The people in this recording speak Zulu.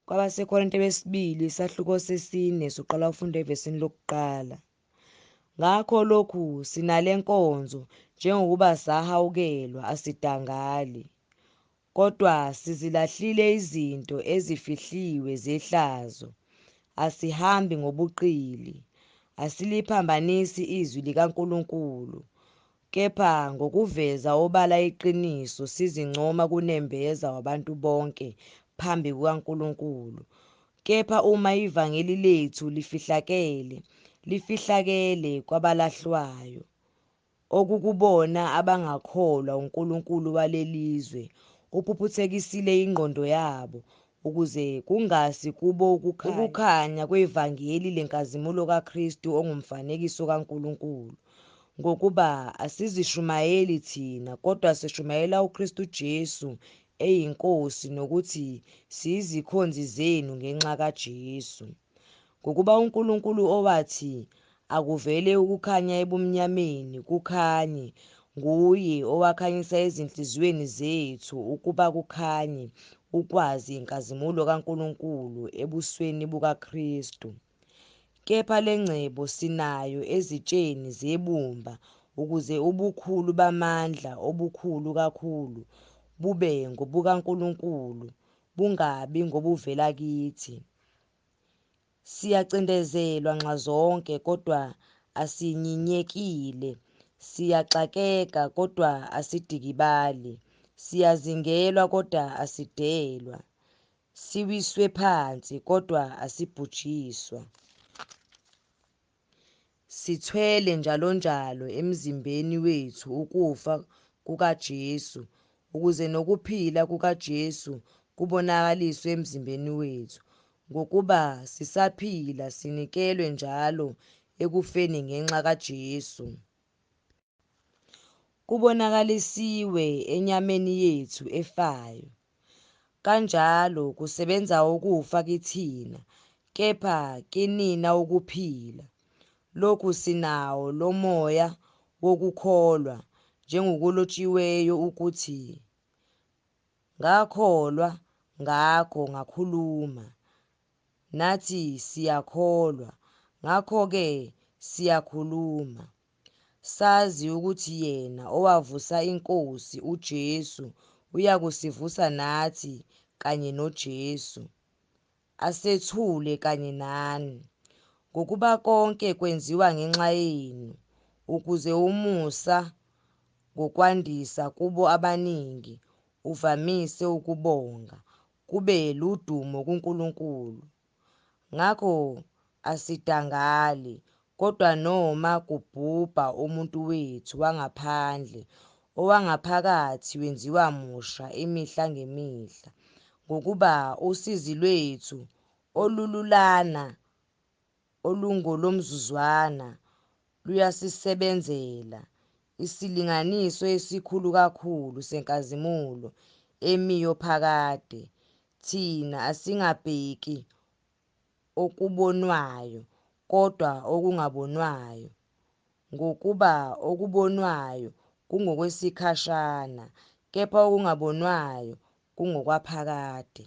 KwabaseKorinte besibili isahluko sesine siqala ufunda evesini lokuqala. Ngakho lokhu sinale nkonzo njengokuba sahawukelwa asidangali, kodwa sizilahlile izinto ezifihliwe zehlazo. Asihambi ngobuqili, asiliphambanisi izwi likaNkulunkulu, kepha ngokuveza obala iqiniso sizincoma kunembeza wabantu bonke phambi kukaNkulunkulu. Kepha uma ivangeli lethu lifihlakele kwabalahlwayo, okukubona abangakholwa uNkulunkulu walelizwe uphuphuthekisile ingqondo yabo, ukuze kungasi kubo ukukhanya kwevangeli lenkazimulo kaKristu ongumfanekiso kaNkulunkulu. Ngokuba asizishumayeli thina, kodwa sishumayela uKristu Jesu eyinkosi, nokuthi siyizikhonzi zenu ngenxa kaJesu. Ngokuba uNkulunkulu owathi akuvele ukukhanya ebumnyameni kukhanye, nguye owakhanyisa ezinhliziyweni zethu ukuba kukhanye ukwazi inkazimulo kaNkulunkulu ebusweni bukaKristu. Kepha le ngcebo sinayo ezitsheni zebumba, ukuze ubukhulu bamandla obukhulu kakhulu bube ngobukaNkulunkulu, bungabi ngobuvela kithi. Siyacindezelwa nxazonke kodwa asinyinyekile, siyaxakeka kodwa asidikibali, siyazingelwa kodwa asidelwa, siwiswe phansi kodwa asibhujiswa. Sithwele njalonjalo emzimbeni wethu ukufa kukaJesu, ukuze nokuphila kukaJesu kubonakaliswe emzimbeni wethu. Ngokuba sisaphila sinikelwe njalo ekufeni ngenxa kaJesu, kubonakalisiwe enyameni yethu efayo. Kanjalo kusebenza ukufa kithina, kepha kinina ukuphila. Lokhu sinawo lo moya wokukholwa, njengokulotshiweyo ukuthi, ngakholwa ngakho ngakhuluma. Nathi siyakholwa, ngakho-ke siyakhuluma. Sazi ukuthi yena owavusa iNkosi uJesu uyakusivusa nathi kanye noJesu, asethule kanye nani. Ngokuba konke kwenziwa ngenxa yenu, ukuze umusa ngokwandisa kubo abaningi uvamise ukubonga, kube ludumo kuNkulunkulu. Ngakho asidangali, kodwa noma kubhubha umuntu wethu wangaphandle, owangaphakathi wenziwa musha imihla ngemihla. Ngokuba usizi lwethu olululana olungolomzuzwana luyasisebenzela, isilinganiso esikhulu kakhulu senkazimulo emiyo phakade. Thina asingabheki okubonwayo, kodwa okungabonwayo, ngokuba okubonwayo kungokwesikhashana, kepha okungabonwayo kungokwaphakade.